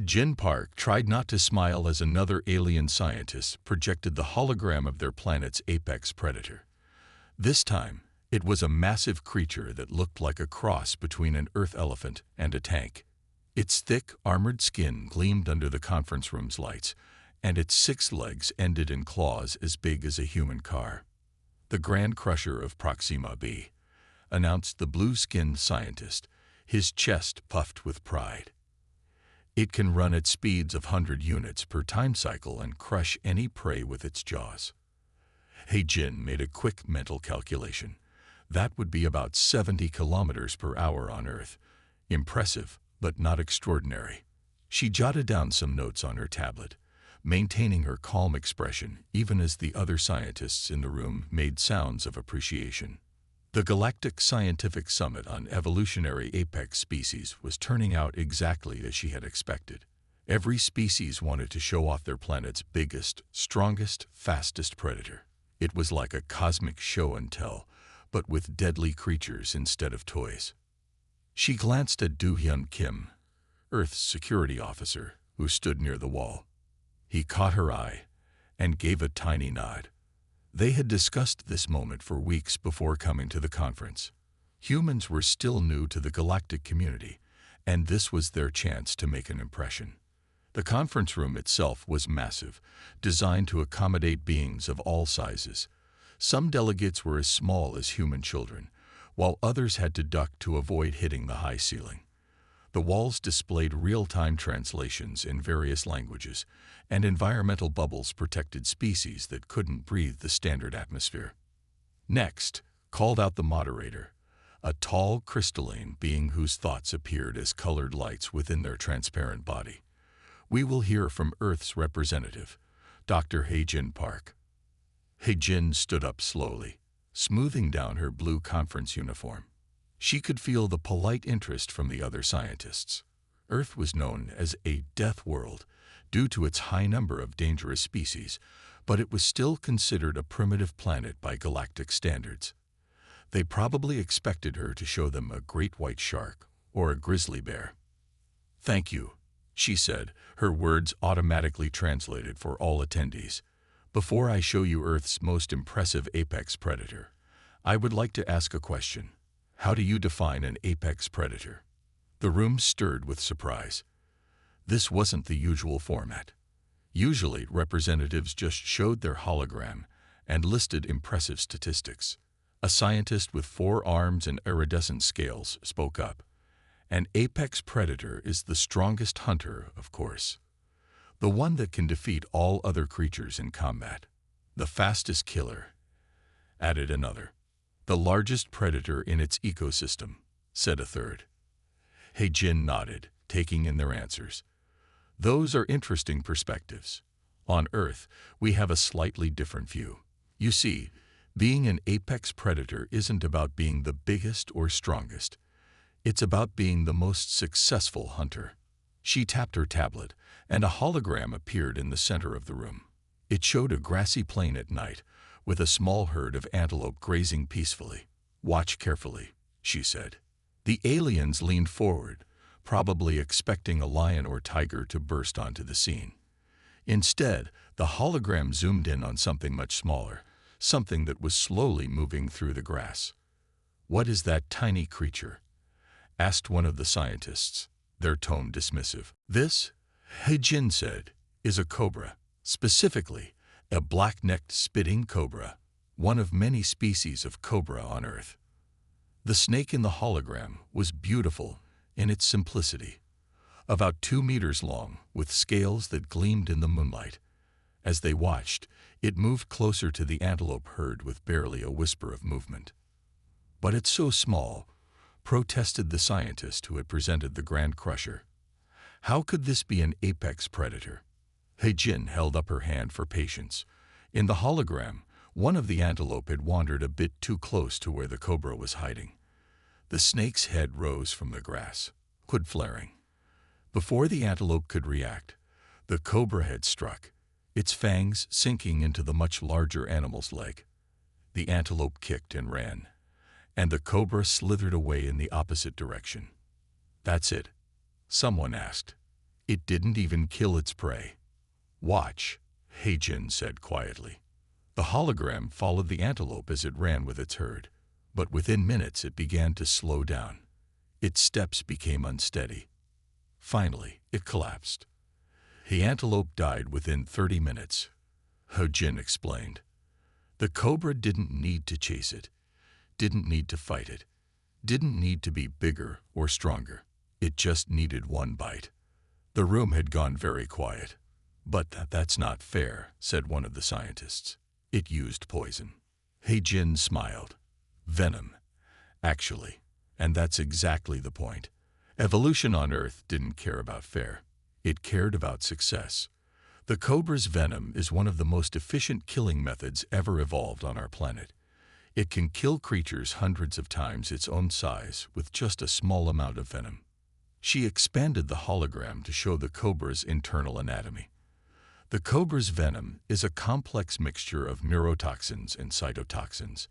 Jin Park tried not to smile as another alien scientist projected the hologram of their planet's apex predator. This time, it was a massive creature that looked like a cross between an earth elephant and a tank. Its thick, armored skin gleamed under the conference room's lights, and its 6 legs ended in claws as big as a human car. "The Grand Crusher of Proxima B," announced the blue-skinned scientist, his chest puffed with pride. "It can run at speeds of 100 units per time cycle and crush any prey with its jaws." Jin made a quick mental calculation. That would be about 70 kilometers per hour on Earth. Impressive, but not extraordinary. She jotted down some notes on her tablet, maintaining her calm expression even as the other scientists in the room made sounds of appreciation. The Galactic Scientific Summit on Evolutionary Apex Species was turning out exactly as she had expected. Every species wanted to show off their planet's biggest, strongest, fastest predator. It was like a cosmic show and tell, but with deadly creatures instead of toys. She glanced at Do-hyun Kim, Earth's security officer, who stood near the wall. He caught her eye and gave a tiny nod. They had discussed this moment for weeks before coming to the conference. Humans were still new to the galactic community, and this was their chance to make an impression. The conference room itself was massive, designed to accommodate beings of all sizes. Some delegates were as small as human children, while others had to duck to avoid hitting the high ceiling. The walls displayed real-time translations in various languages, and environmental bubbles protected species that couldn't breathe the standard atmosphere. "Next," called out the moderator, a tall, crystalline being whose thoughts appeared as colored lights within their transparent body. "We will hear from Earth's representative, Dr. Jin Park." Jin stood up slowly, smoothing down her blue conference uniform. She could feel the polite interest from the other scientists. Earth was known as a death world due to its high number of dangerous species, but it was still considered a primitive planet by galactic standards. They probably expected her to show them a great white shark or a grizzly bear. "Thank you," she said, her words automatically translated for all attendees. "Before I show you Earth's most impressive apex predator, I would like to ask a question. How do you define an apex predator?" The room stirred with surprise. This wasn't the usual format. Usually, representatives just showed their hologram and listed impressive statistics. A scientist with 4 arms and iridescent scales spoke up. "An apex predator is the strongest hunter, of course. The one that can defeat all other creatures in combat. The fastest killer," added another. "The largest predator in its ecosystem," said a third. Jin nodded, taking in their answers. "Those are interesting perspectives. On Earth, we have a slightly different view. You see, being an apex predator isn't about being the biggest or strongest. It's about being the most successful hunter." She tapped her tablet, and a hologram appeared in the center of the room. It showed a grassy plain at night, with a small herd of antelope grazing peacefully. "Watch carefully," she said. The aliens leaned forward, probably expecting a lion or tiger to burst onto the scene. Instead, the hologram zoomed in on something much smaller, something that was slowly moving through the grass. "What is that tiny creature?" asked one of the scientists, their tone dismissive. "This," Jin said, "is a cobra. Specifically, a black-necked spitting cobra, one of many species of cobra on Earth." The snake in the hologram was beautiful in its simplicity. About 2 meters long, with scales that gleamed in the moonlight. As they watched, it moved closer to the antelope herd with barely a whisper of movement. "But it's so small," protested the scientist who had presented the Grand Crusher. "How could this be an apex predator?" Jin held up her hand for patience. In the hologram, one of the antelope had wandered a bit too close to where the cobra was hiding. The snake's head rose from the grass, hood flaring. Before the antelope could react, the cobra had struck, its fangs sinking into the much larger animal's leg. The antelope kicked and ran, and the cobra slithered away in the opposite direction. "That's it?" someone asked. It didn't even kill its prey. "Watch," Heijin said quietly. The hologram followed the antelope as it ran with its herd, but within minutes it began to slow down. Its steps became unsteady. Finally, it collapsed. The antelope died within 30 minutes, Heijin explained. The cobra didn't need to chase it, didn't need to fight it, didn't need to be bigger or stronger. It just needed one bite. The room had gone very quiet. "But that's not fair," said one of the scientists. "It used poison." Heijin smiled. "Venom, actually. And that's exactly the point. Evolution on Earth didn't care about fair. It cared about success. The cobra's venom is one of the most efficient killing methods ever evolved on our planet. It can kill creatures hundreds of times its own size with just a small amount of venom." She expanded the hologram to show the cobra's internal anatomy. The cobra's venom is a complex mixture of neurotoxins and cytotoxins.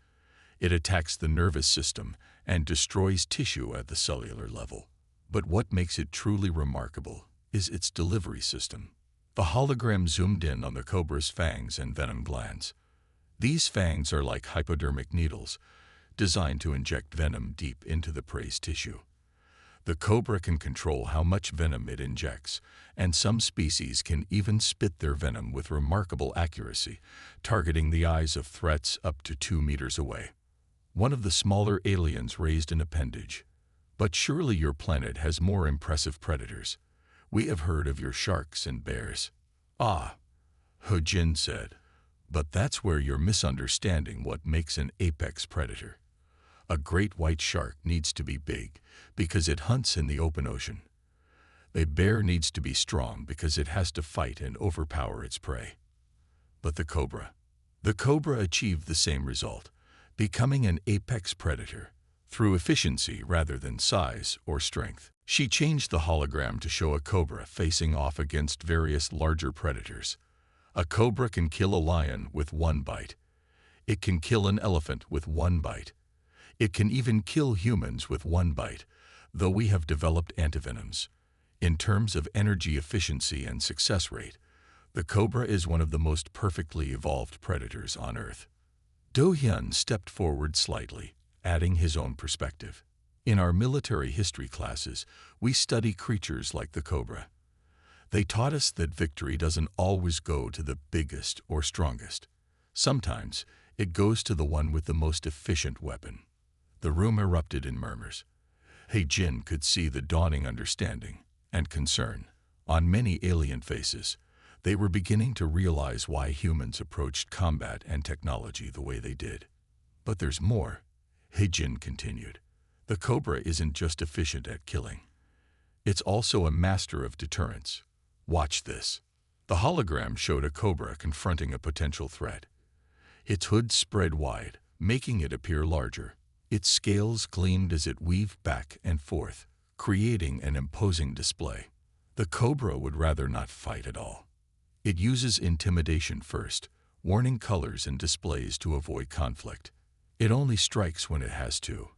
It attacks the nervous system and destroys tissue at the cellular level. But what makes it truly remarkable is its delivery system. The hologram zoomed in on the cobra's fangs and venom glands. These fangs are like hypodermic needles, designed to inject venom deep into the prey's tissue. The cobra can control how much venom it injects, and some species can even spit their venom with remarkable accuracy, targeting the eyes of threats up to 2 meters away. One of the smaller aliens raised an appendage. "But surely your planet has more impressive predators. We have heard of your sharks and bears." "Ah," Heijin said, "but that's where you're misunderstanding what makes an apex predator. A great white shark needs to be big because it hunts in the open ocean. A bear needs to be strong because it has to fight and overpower its prey. But the cobra achieved the same result, becoming an apex predator through efficiency rather than size or strength." She changed the hologram to show a cobra facing off against various larger predators. A cobra can kill a lion with one bite. It can kill an elephant with one bite. It can even kill humans with one bite, though we have developed antivenoms. In terms of energy efficiency and success rate, the cobra is one of the most perfectly evolved predators on Earth. Do-hyun stepped forward slightly, adding his own perspective. "In our military history classes, we study creatures like the cobra. They taught us that victory doesn't always go to the biggest or strongest. Sometimes it goes to the one with the most efficient weapon." The room erupted in murmurs. Heijin could see the dawning understanding and concern on many alien faces. They were beginning to realize why humans approached combat and technology the way they did. "But there's more," Heijin continued. "The cobra isn't just efficient at killing. It's also a master of deterrence. Watch this." The hologram showed a cobra confronting a potential threat. Its hood spread wide, making it appear larger. Its scales gleamed as it weaved back and forth, creating an imposing display. The cobra would rather not fight at all. It uses intimidation first, warning colors and displays to avoid conflict. It only strikes when it has to,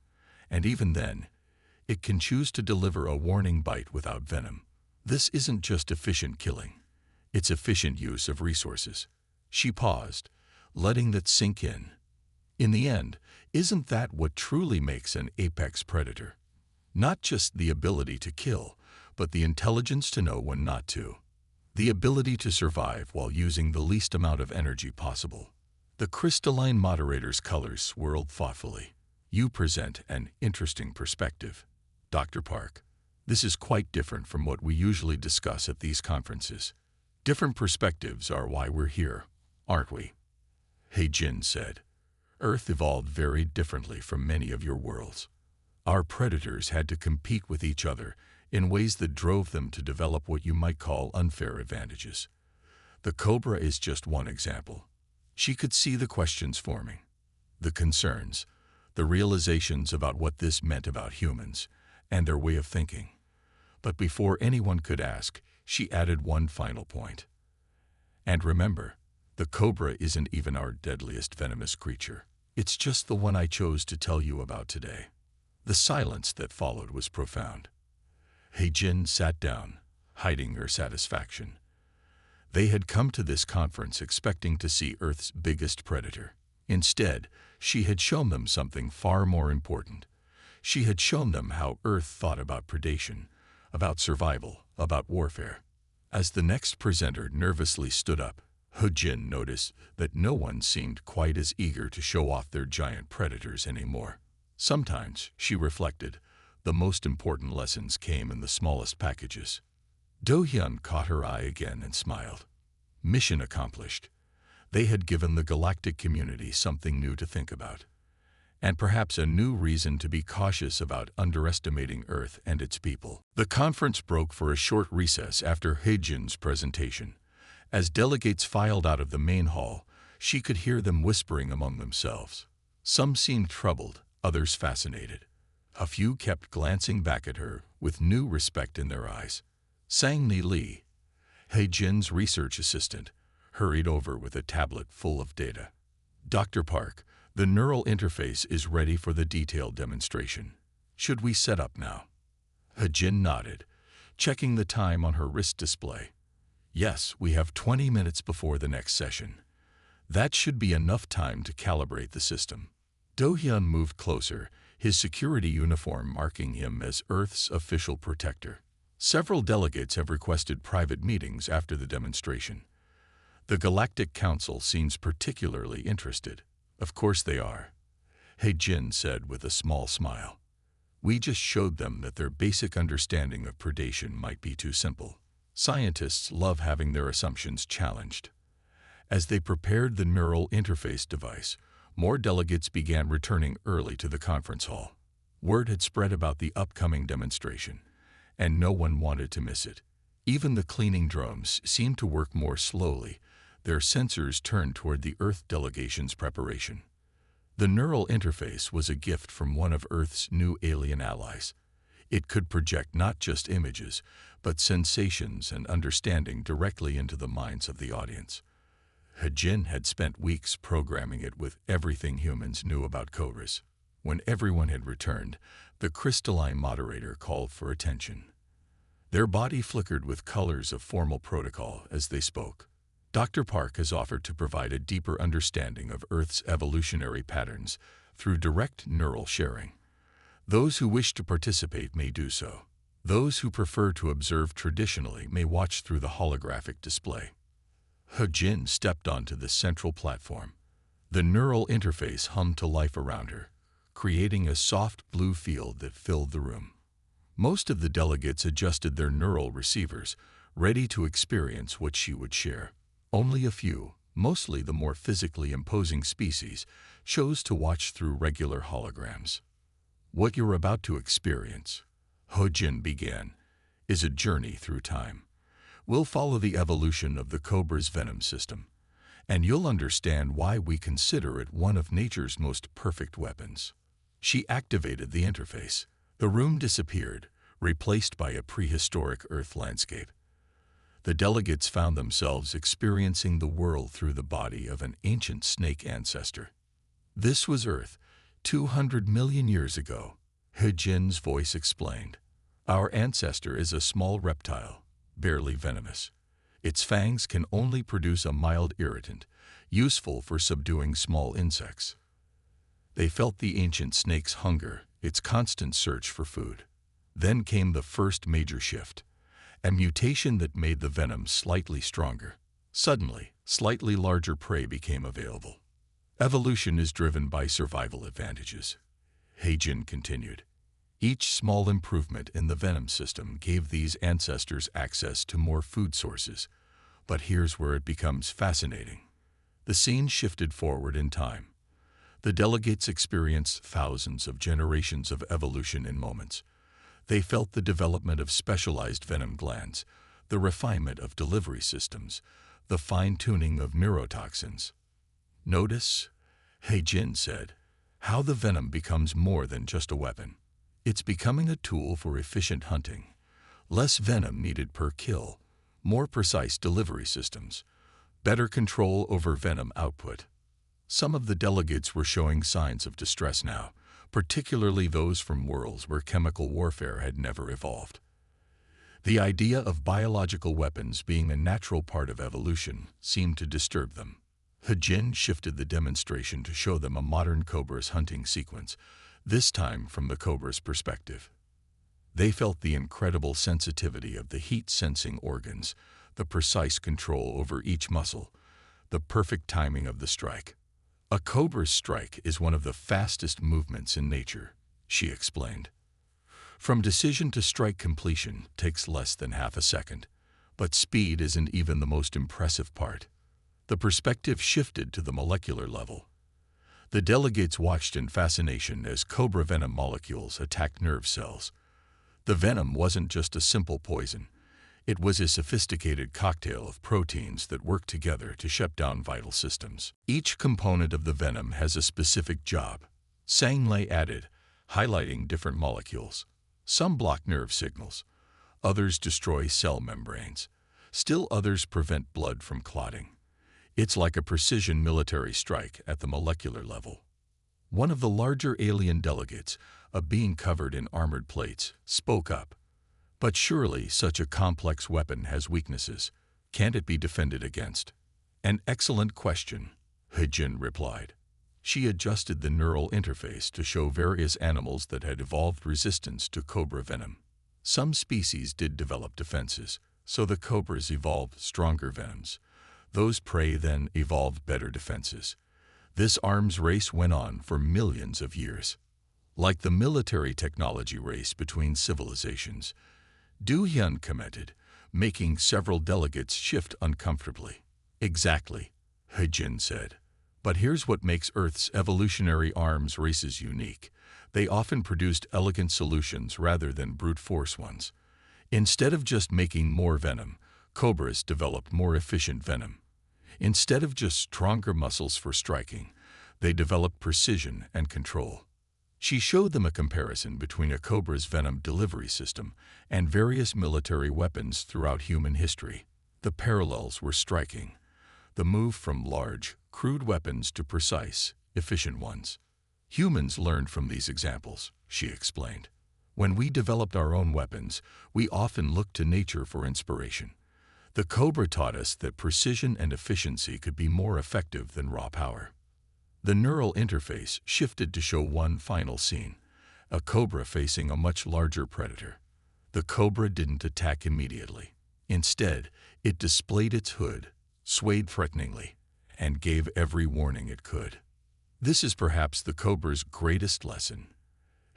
and even then, it can choose to deliver a warning bite without venom. This isn't just efficient killing, it's efficient use of resources. She paused, letting that sink in. In the end, isn't that what truly makes an apex predator? Not just the ability to kill, but the intelligence to know when not to. The ability to survive while using the least amount of energy possible. The crystalline moderator's colors swirled thoughtfully. "You present an interesting perspective, Dr. Park. This is quite different from what we usually discuss at these conferences. Different perspectives are why we're here, aren't we?" Heijin said. "Earth evolved very differently from many of your worlds. Our predators had to compete with each other in ways that drove them to develop what you might call unfair advantages. The cobra is just one example." She could see the questions forming, the concerns, the realizations about what this meant about humans and their way of thinking. But before anyone could ask, she added one final point. "And remember, the cobra isn't even our deadliest venomous creature. It's just the one I chose to tell you about today." The silence that followed was profound. Heijin sat down, hiding her satisfaction. They had come to this conference expecting to see Earth's biggest predator. Instead, she had shown them something far more important. She had shown them how Earth thought about predation, about survival, about warfare. As the next presenter nervously stood up, He-Jin noticed that no one seemed quite as eager to show off their giant predators anymore. Sometimes, she reflected, the most important lessons came in the smallest packages. Do-hyun caught her eye again and smiled. Mission accomplished. They had given the galactic community something new to think about, and perhaps a new reason to be cautious about underestimating Earth and its people. The conference broke for a short recess after He-Jin's presentation. As delegates filed out of the main hall, she could hear them whispering among themselves. Some seemed troubled, others fascinated. A few kept glancing back at her with new respect in their eyes. Sang-Ni Lee, He-Jin's research assistant, hurried over with a tablet full of data. Dr. Park, the neural interface is ready for the detailed demonstration. Should we set up now? He-Jin nodded, checking the time on her wrist display. Yes, we have 20 minutes before the next session. That should be enough time to calibrate the system. Do-hyun moved closer, his security uniform marking him as Earth's official protector. Several delegates have requested private meetings after the demonstration. The Galactic Council seems particularly interested. Of course they are, He-Jin said with a small smile. We just showed them that their basic understanding of predation might be too simple. Scientists love having their assumptions challenged. As they prepared the neural interface device, more delegates began returning early to the conference hall. Word had spread about the upcoming demonstration, and no one wanted to miss it. Even the cleaning drones seemed to work more slowly, their sensors turned toward the Earth delegation's preparation. The neural interface was a gift from one of Earth's new alien allies. It could project not just images, but sensations and understanding directly into the minds of the audience. He-Jin had spent weeks programming it with everything humans knew about Cobras. When everyone had returned, the crystalline moderator called for attention. Their body flickered with colors of formal protocol as they spoke. Dr. Park has offered to provide a deeper understanding of Earth's evolutionary patterns through direct neural sharing. Those who wish to participate may do so. Those who prefer to observe traditionally may watch through the holographic display. He-Jin stepped onto the central platform. The neural interface hummed to life around her, creating a soft blue field that filled the room. Most of the delegates adjusted their neural receivers, ready to experience what she would share. Only a few, mostly the more physically imposing species, chose to watch through regular holograms. What you're about to experience, He-Jin began, is a journey through time. We'll follow the evolution of the Cobra's venom system, and you'll understand why we consider it one of nature's most perfect weapons. She activated the interface. The room disappeared, replaced by a prehistoric Earth landscape. The delegates found themselves experiencing the world through the body of an ancient snake ancestor. This was Earth, 200 million years ago, He-Jin's voice explained. Our ancestor is a small reptile, barely venomous. Its fangs can only produce a mild irritant, useful for subduing small insects. They felt the ancient snake's hunger, its constant search for food. Then came the first major shift, a mutation that made the venom slightly stronger. Suddenly, slightly larger prey became available. Evolution is driven by survival advantages, He-Jin continued. Each small improvement in the venom system gave these ancestors access to more food sources. But here's where it becomes fascinating. The scene shifted forward in time. The delegates experienced thousands of generations of evolution in moments. They felt the development of specialized venom glands, the refinement of delivery systems, the fine-tuning of neurotoxins. Notice, He-Jin said, how the venom becomes more than just a weapon. It's becoming a tool for efficient hunting. Less venom needed per kill, more precise delivery systems, better control over venom output. Some of the delegates were showing signs of distress now, particularly those from worlds where chemical warfare had never evolved. The idea of biological weapons being a natural part of evolution seemed to disturb them. Hejin shifted the demonstration to show them a modern cobra's hunting sequence, this time from the cobra's perspective. They felt the incredible sensitivity of the heat-sensing organs, the precise control over each muscle, the perfect timing of the strike. A cobra's strike is one of the fastest movements in nature, she explained. From decision to strike completion takes less than half a second, but speed isn't even the most impressive part. The perspective shifted to the molecular level. The delegates watched in fascination as cobra venom molecules attacked nerve cells. The venom wasn't just a simple poison. It was a sophisticated cocktail of proteins that work together to shut down vital systems. Each component of the venom has a specific job, Sang-Lei added, highlighting different molecules. Some block nerve signals, others destroy cell membranes, still others prevent blood from clotting. It's like a precision military strike at the molecular level. One of the larger alien delegates, a being covered in armored plates, spoke up. But surely such a complex weapon has weaknesses. Can't it be defended against? An excellent question, Hejin replied. She adjusted the neural interface to show various animals that had evolved resistance to cobra venom. Some species did develop defenses, so the cobras evolved stronger venoms. Those prey then evolved better defenses. This arms race went on for millions of years. Like the military technology race between civilizations, Du Hyun commented, making several delegates shift uncomfortably. Exactly, Hejin said. But here's what makes Earth's evolutionary arms races unique. They often produced elegant solutions rather than brute force ones. Instead of just making more venom, cobras developed more efficient venom. Instead of just stronger muscles for striking, they developed precision and control. She showed them a comparison between a cobra's venom delivery system and various military weapons throughout human history. The parallels were striking. The move from large, crude weapons to precise, efficient ones. Humans learned from these examples, she explained. When we developed our own weapons, we often looked to nature for inspiration. The cobra taught us that precision and efficiency could be more effective than raw power. The neural interface shifted to show one final scene, a cobra facing a much larger predator. The cobra didn't attack immediately. Instead, it displayed its hood, swayed threateningly, and gave every warning it could. This is perhaps the cobra's greatest lesson,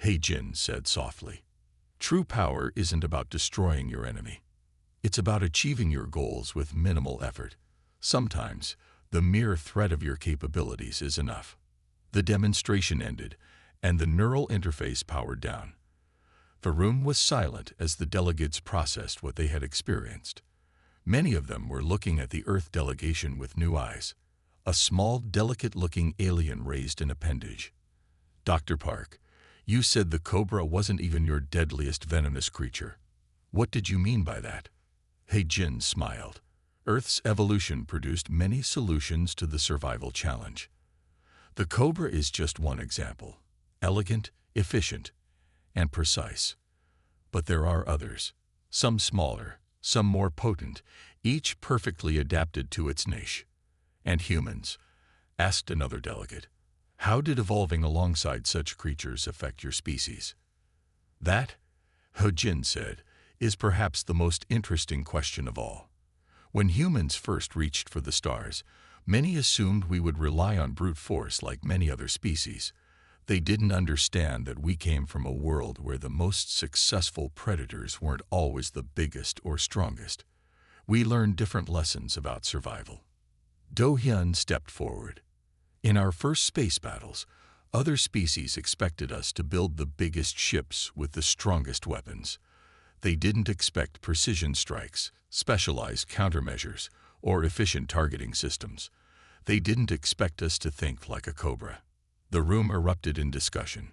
Hejin said softly. True power isn't about destroying your enemy. It's about achieving your goals with minimal effort. Sometimes, the mere threat of your capabilities is enough. The demonstration ended, and the neural interface powered down. The room was silent as the delegates processed what they had experienced. Many of them were looking at the Earth delegation with new eyes. A small, delicate-looking alien raised an appendage. Dr. Park, you said the cobra wasn't even your deadliest venomous creature. What did you mean by that? Hejin smiled. Earth's evolution produced many solutions to the survival challenge. The cobra is just one example. Elegant, efficient, and precise. But there are others. Some smaller, some more potent, each perfectly adapted to its niche. And humans? Asked another delegate. How did evolving alongside such creatures affect your species? That, Hejin said, is perhaps the most interesting question of all. When humans first reached for the stars, many assumed we would rely on brute force like many other species. They didn't understand that we came from a world where the most successful predators weren't always the biggest or strongest. We learned different lessons about survival. Do Hyun stepped forward. In our first space battles, other species expected us to build the biggest ships with the strongest weapons. They didn't expect precision strikes, specialized countermeasures, or efficient targeting systems. They didn't expect us to think like a cobra. The room erupted in discussion.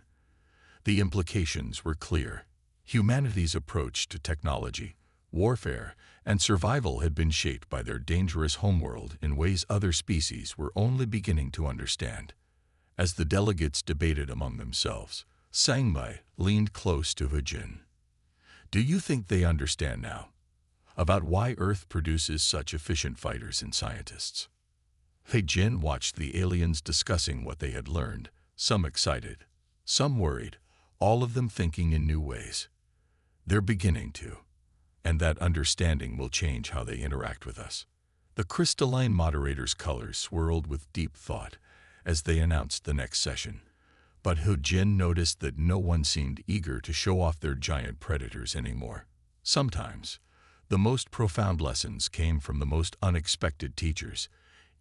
The implications were clear. Humanity's approach to technology, warfare, and survival had been shaped by their dangerous homeworld in ways other species were only beginning to understand. As the delegates debated among themselves, Sang-Mai leaned close to Hejin. Do you think they understand now about why Earth produces such efficient fighters and scientists? He Jin watched the aliens discussing what they had learned, some excited, some worried, all of them thinking in new ways. They're beginning to, and that understanding will change how they interact with us. The crystalline moderator's colors swirled with deep thought as they announced the next session. But Hu Jin noticed that no one seemed eager to show off their giant predators anymore. Sometimes, the most profound lessons came from the most unexpected teachers,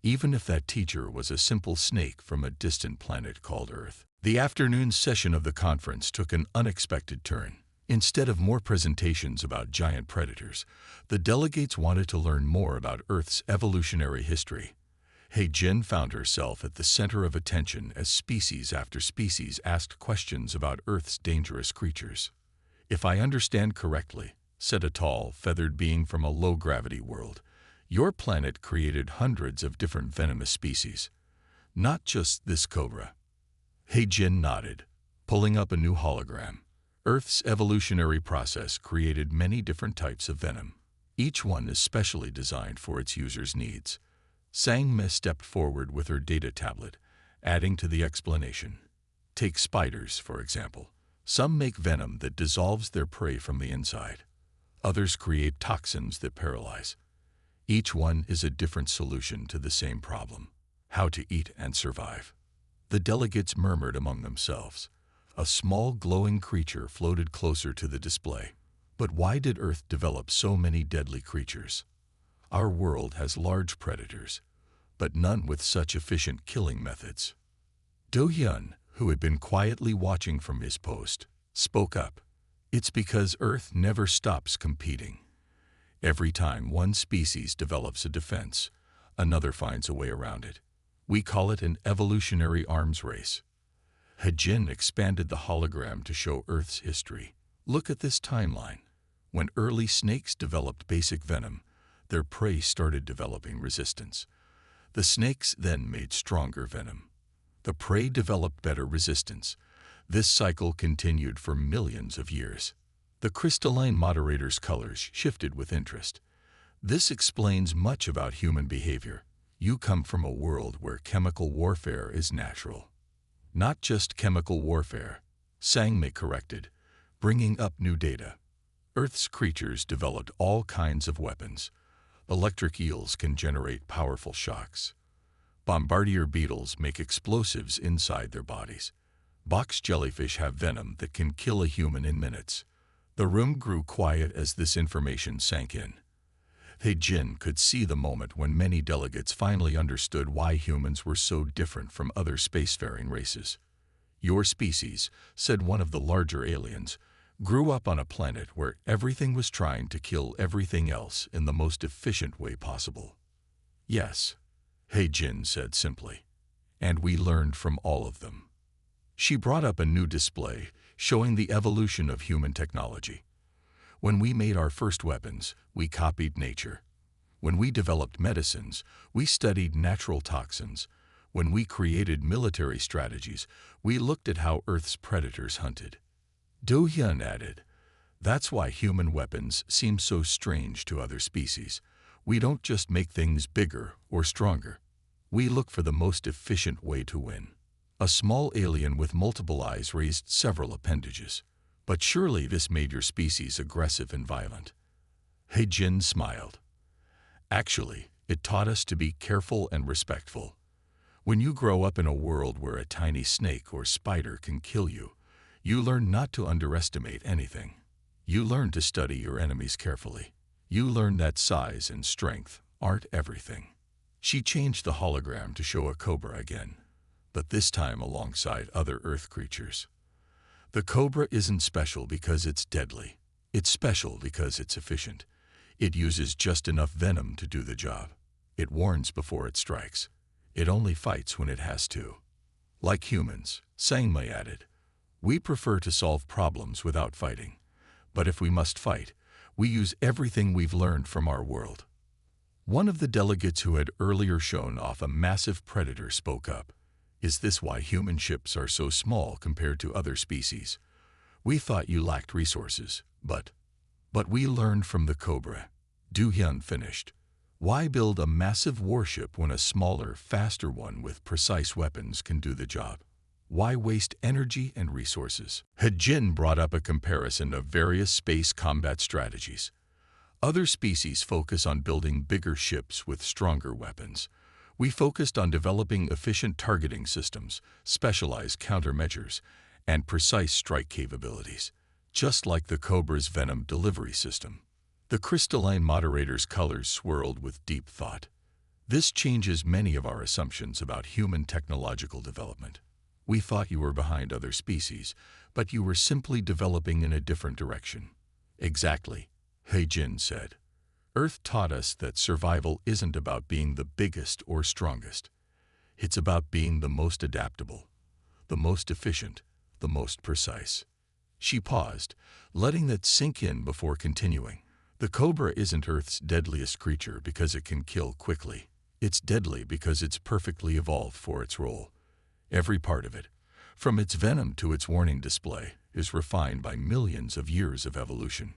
even if that teacher was a simple snake from a distant planet called Earth. The afternoon session of the conference took an unexpected turn. Instead of more presentations about giant predators, the delegates wanted to learn more about Earth's evolutionary history. He Jin found herself at the center of attention as species after species asked questions about Earth's dangerous creatures. "If I understand correctly," said a tall, feathered being from a low-gravity world, "your planet created hundreds of different venomous species. Not just this Cobra." He Jin nodded, pulling up a new hologram. Earth's evolutionary process created many different types of venom. Each one is specially designed for its user's needs. Sang-me stepped forward with her data tablet, adding to the explanation. Take spiders, for example. Some make venom that dissolves their prey from the inside. Others create toxins that paralyze. Each one is a different solution to the same problem: how to eat and survive. The delegates murmured among themselves. A small glowing creature floated closer to the display. But why did Earth develop so many deadly creatures? Our world has large predators, but none with such efficient killing methods. Do Hyun, who had been quietly watching from his post, spoke up. It's because Earth never stops competing. Every time one species develops a defense, another finds a way around it. We call it an evolutionary arms race. Hajin expanded the hologram to show Earth's history. Look at this timeline. When early snakes developed basic venom, their prey started developing resistance. The snakes then made stronger venom. The prey developed better resistance. This cycle continued for millions of years. The crystalline moderator's colors shifted with interest. This explains much about human behavior. You come from a world where chemical warfare is natural. Not just chemical warfare, Sang-me corrected, bringing up new data. Earth's creatures developed all kinds of weapons. Electric eels can generate powerful shocks. Bombardier beetles make explosives inside their bodies. Box jellyfish have venom that can kill a human in minutes. The room grew quiet as this information sank in. Jin could see the moment when many delegates finally understood why humans were so different from other spacefaring races. Your species, said one of the larger aliens, grew up on a planet where everything was trying to kill everything else in the most efficient way possible. Yes, Jin said simply. And we learned from all of them. She brought up a new display showing the evolution of human technology. When we made our first weapons, we copied nature. When we developed medicines, we studied natural toxins. When we created military strategies, we looked at how Earth's predators hunted. Do Hyun added, that's why human weapons seem so strange to other species. We don't just make things bigger or stronger. We look for the most efficient way to win. A small alien with multiple eyes raised several appendages. But surely this made your species aggressive and violent. Jin smiled. Actually, it taught us to be careful and respectful. When you grow up in a world where a tiny snake or spider can kill you, you learn not to underestimate anything. You learn to study your enemies carefully. You learn that size and strength aren't everything. She changed the hologram to show a cobra again, but this time alongside other Earth creatures. The Cobra isn't special because it's deadly. It's special because it's efficient. It uses just enough venom to do the job. It warns before it strikes. It only fights when it has to. Like humans, Sang-me added, we prefer to solve problems without fighting. But if we must fight, we use everything we've learned from our world. One of the delegates who had earlier shown off a massive predator spoke up. Is this why human ships are so small compared to other species? We thought you lacked resources, but But we learned from the Cobra. Du Hyun finished. Why build a massive warship when a smaller, faster one with precise weapons can do the job? Why waste energy and resources? He-Jin brought up a comparison of various space combat strategies. Other species focus on building bigger ships with stronger weapons. We focused on developing efficient targeting systems, specialized countermeasures, and precise strike capabilities, just like the Cobra's venom delivery system. The crystalline moderator's colors swirled with deep thought. This changes many of our assumptions about human technological development. We thought you were behind other species, but you were simply developing in a different direction. Exactly, He-Jin said. Earth taught us that survival isn't about being the biggest or strongest. It's about being the most adaptable, the most efficient, the most precise. She paused, letting that sink in before continuing. The Cobra isn't Earth's deadliest creature because it can kill quickly. It's deadly because it's perfectly evolved for its role. Every part of it, from its venom to its warning display, is refined by millions of years of evolution.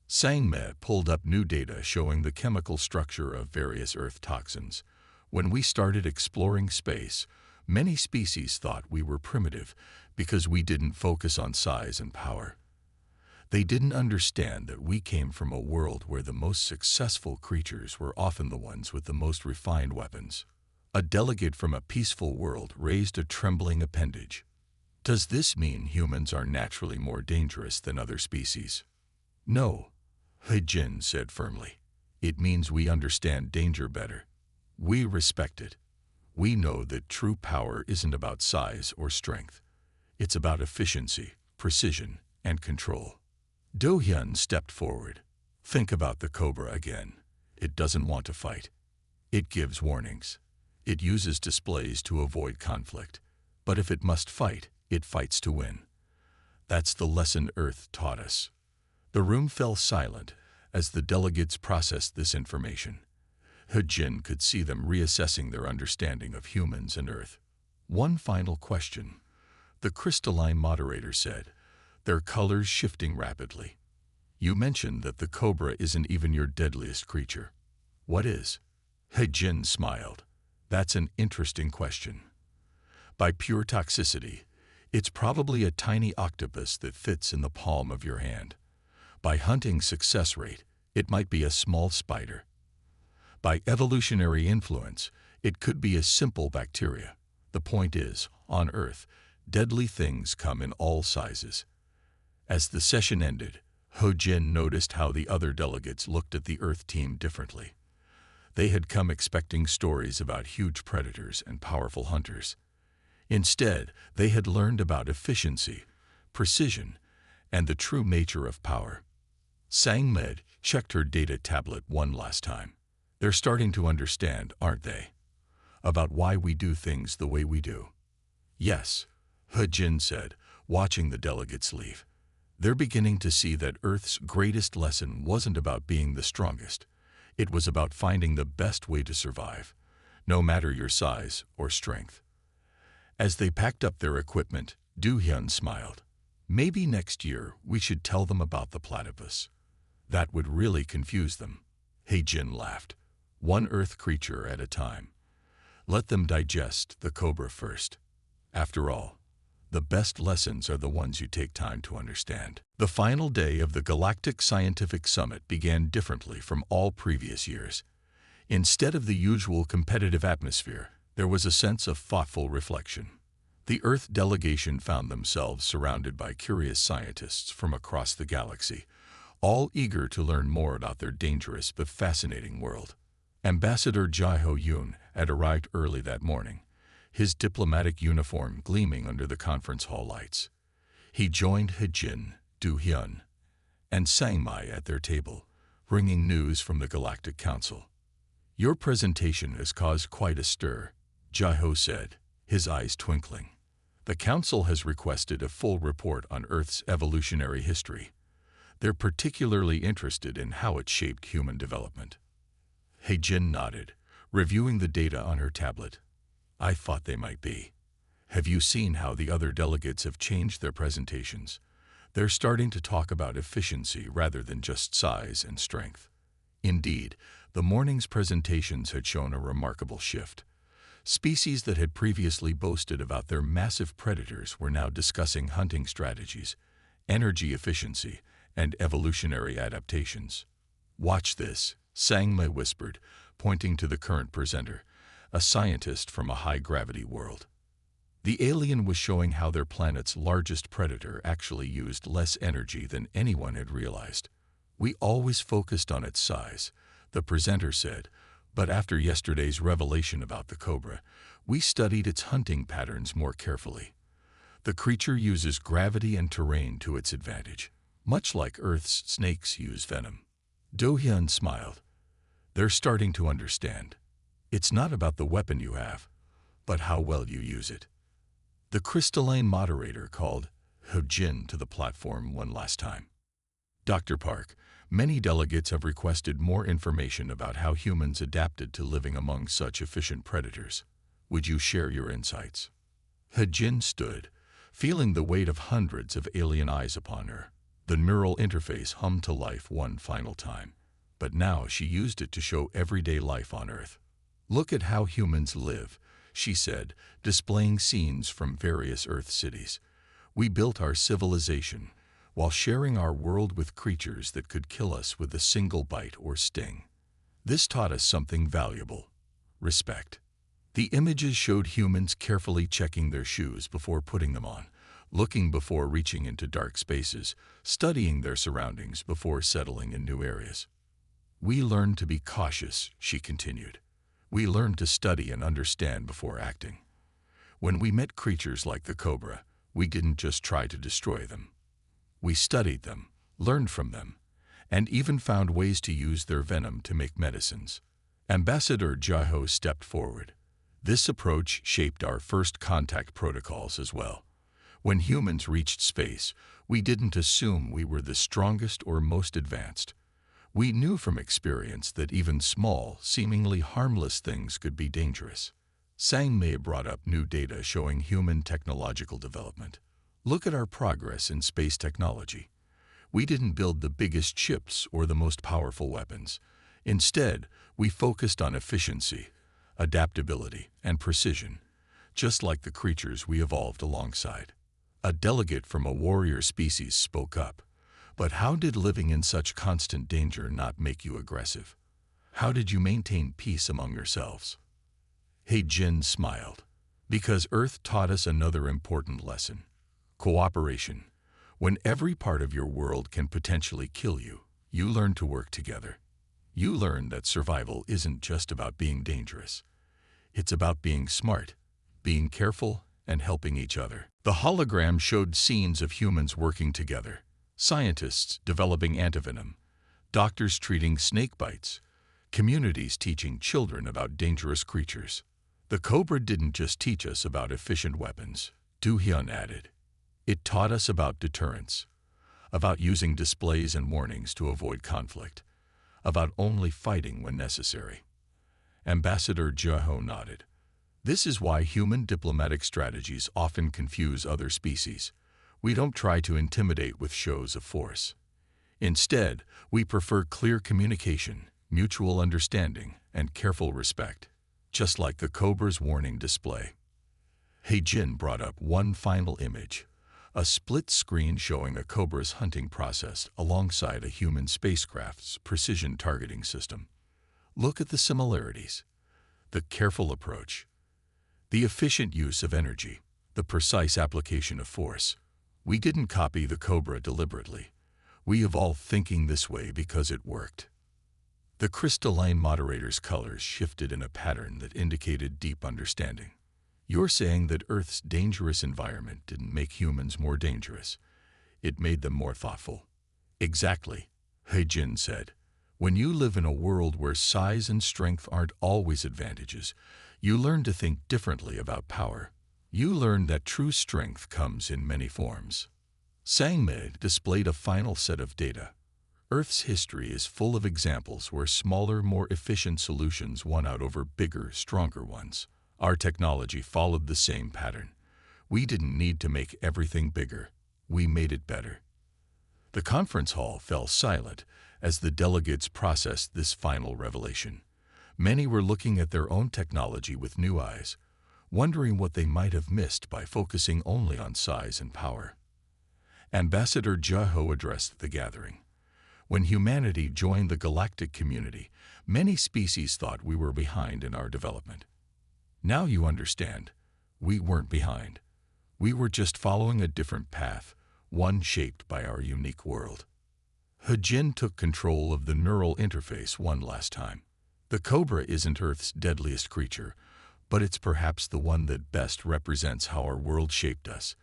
Sang-me pulled up new data showing the chemical structure of various Earth toxins. When we started exploring space, many species thought we were primitive because we didn't focus on size and power. They didn't understand that we came from a world where the most successful creatures were often the ones with the most refined weapons. A delegate from a peaceful world raised a trembling appendage. Does this mean humans are naturally more dangerous than other species? No, He-Jin said firmly. It means we understand danger better. We respect it. We know that true power isn't about size or strength. It's about efficiency, precision, and control. Do Hyun stepped forward. Think about the Cobra again. It doesn't want to fight. It gives warnings. It uses displays to avoid conflict. But if it must fight, it fights to win. That's the lesson Earth taught us. The room fell silent as the delegates processed this information. He-Jin could see them reassessing their understanding of humans and Earth. One final question. The crystalline moderator said, their colors shifting rapidly. You mentioned that the Cobra isn't even your deadliest creature. What is? He-Jin smiled. That's an interesting question. By pure toxicity, it's probably a tiny octopus that fits in the palm of your hand. By hunting success rate, it might be a small spider. By evolutionary influence, it could be a simple bacteria. The point is, on Earth, deadly things come in all sizes. As the session ended, He-Jin noticed how the other delegates looked at the Earth team differently. They had come expecting stories about huge predators and powerful hunters. Instead, they had learned about efficiency, precision, and the true nature of power. Sang-me checked her data tablet one last time. They're starting to understand, aren't they? About why we do things the way we do. Yes, He-Jin said, watching the delegates leave. They're beginning to see that Earth's greatest lesson wasn't about being the strongest. It was about finding the best way to survive, no matter your size or strength. As they packed up their equipment, Do Hyun smiled. Maybe next year we should tell them about the platypus. That would really confuse them. He-Jin laughed. One Earth creature at a time. Let them digest the Cobra first. After all, the best lessons are the ones you take time to understand. The final day of the Galactic Scientific Summit began differently from all previous years. Instead of the usual competitive atmosphere, there was a sense of thoughtful reflection. The Earth delegation found themselves surrounded by curious scientists from across the galaxy, all eager to learn more about their dangerous but fascinating world. Ambassador Jae-ho-yoon had arrived early that morning, his diplomatic uniform gleaming under the conference hall lights. He joined He-Jin, Do Hyun, and Sang-me at their table, bringing news from the Galactic Council. Your presentation has caused quite a stir, Jae-ho said, his eyes twinkling. The Council has requested a full report on Earth's evolutionary history. They're particularly interested in how it shaped human development. He-Jin nodded, reviewing the data on her tablet. I thought they might be. Have you seen how the other delegates have changed their presentations? They're starting to talk about efficiency rather than just size and strength. Indeed, the morning's presentations had shown a remarkable shift. Species that had previously boasted about their massive predators were now discussing hunting strategies, energy efficiency, and evolutionary adaptations. "Watch this," Sangme whispered, pointing to the current presenter, a scientist from a high-gravity world. The alien was showing how their planet's largest predator actually used less energy than anyone had realized. "We always focused on its size," the presenter said, "but after yesterday's revelation about the Cobra, we studied its hunting patterns more carefully. The creature uses gravity and terrain to its advantage, much like Earth's snakes use venom." Do-hyun smiled. "They're starting to understand. It's not about the weapon you have, but how well you use it." The crystalline moderator called Ho-Jin to the platform one last time. "Dr. Park, many delegates have requested more information about how humans adapted to living among such efficient predators. Would you share your insights?" Ho-Jin stood, feeling the weight of hundreds of alien eyes upon her. The neural interface hummed to life one final time, but now she used it to show everyday life on Earth. "Look at how humans live," she said, displaying scenes from various Earth cities. "We built our civilization while sharing our world with creatures that could kill us with a single bite or sting. This taught us something valuable: respect." The images showed humans carefully checking their shoes before putting them on, looking before reaching into dark spaces, studying their surroundings before settling in new areas. "We learned to be cautious," she continued. "We learned to study and understand before acting. When we met creatures like the Cobra, we didn't just try to destroy them. We studied them, learned from them, and even found ways to use their venom to make medicines." Ambassador Jaho stepped forward. "This approach shaped our first contact protocols as well. When humans reached space, we didn't assume we were the strongest or most advanced. We knew from experience that even small, seemingly harmless things could be dangerous." Sangme brought up new data showing human technological development. "Look at our progress in space technology. We didn't build the biggest ships or the most powerful weapons. Instead, we focused on efficiency, adaptability, and precision, just like the creatures we evolved alongside." A delegate from a warrior species spoke up. "But how did living in such constant danger not make you aggressive? How did you maintain peace among yourselves?" Jin smiled. "Because Earth taught us another important lesson: cooperation. When every part of your world can potentially kill you, you learn to work together. You learn that survival isn't just about being dangerous. It's about being smart, being careful, and helping each other." The hologram showed scenes of humans working together, scientists developing antivenom, doctors treating snake bites, communities teaching children about dangerous creatures. "The Cobra didn't just teach us about efficient weapons," Do-hyun added. "It taught us about deterrence, about using displays and warnings to avoid conflict, about only fighting when necessary." Ambassador Jaho nodded. "This is why human diplomatic strategies often confuse other species. We don't try to intimidate with shows of force. Instead, we prefer clear communication, mutual understanding, and careful respect, just like the Cobra's warning display." Jin brought up one final image, a split screen showing a Cobra's hunting process alongside a human spacecraft's precision targeting system. "Look at the similarities: the careful approach, the efficient use of energy, the precise application of force. We didn't copy the Cobra deliberately. We evolved thinking this way because it worked." The crystalline moderator's colors shifted in a pattern that indicated deep understanding. "You're saying that Earth's dangerous environment didn't make humans more dangerous. It made them more thoughtful." "Exactly," Jin said. "When you live in a world where size and strength aren't always advantages, you learn to think differently about power. You learn that true strength comes in many forms." Sangme displayed a final set of data. Earth's history is full of examples where smaller, more efficient solutions won out over bigger, stronger ones. Our technology followed the same pattern. We didn't need to make everything bigger. We made it better. The conference hall fell silent as the delegates processed this final revelation. Many were looking at their own technology with new eyes, wondering what they might have missed by focusing only on size and power. Ambassador Jeho addressed the gathering. When humanity joined the galactic community, many species thought we were behind in our development. Now you understand, we weren't behind. We were just following a different path, one shaped by our unique world. Hejin took control of the neural interface one last time. The Cobra isn't Earth's deadliest creature, but it's perhaps the one that best represents how our world shaped us.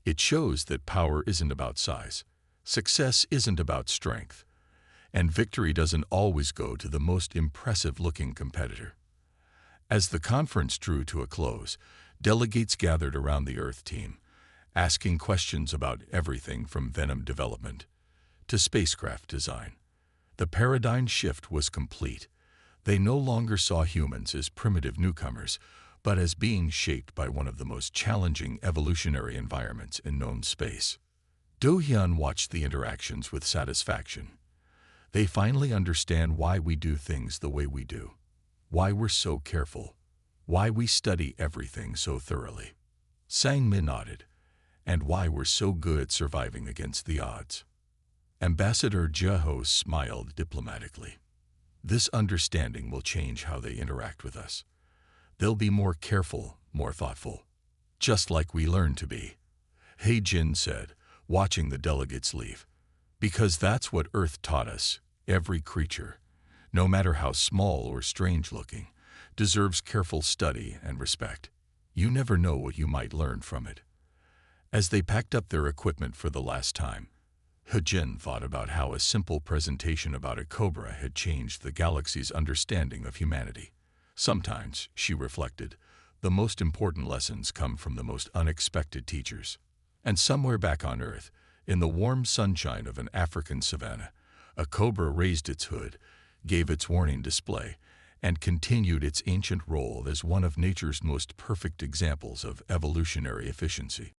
It shows that power isn't about size, success isn't about strength, and victory doesn't always go to the most impressive-looking competitor. As the conference drew to a close, delegates gathered around the Earth team, asking questions about everything from venom development to spacecraft design. The paradigm shift was complete. They no longer saw humans as primitive newcomers, but as beings shaped by one of the most challenging evolutionary environments in known space. Do-hyun watched the interactions with satisfaction. They finally understand why we do things the way we do, why we're so careful, why we study everything so thoroughly. Sang-min nodded, and why we're so good at surviving against the odds. Ambassador Jeho smiled diplomatically. This understanding will change how they interact with us. They'll be more careful, more thoughtful, just like we learned to be. Hejin said, watching the delegates leave. Because that's what Earth taught us. Every creature, no matter how small or strange-looking, deserves careful study and respect. You never know what you might learn from it. As they packed up their equipment for the last time, Hejin thought about how a simple presentation about a cobra had changed the galaxy's understanding of humanity. Sometimes, she reflected, the most important lessons come from the most unexpected teachers. And somewhere back on Earth, in the warm sunshine of an African savanna, a cobra raised its hood, gave its warning display, and continued its ancient role as one of nature's most perfect examples of evolutionary efficiency.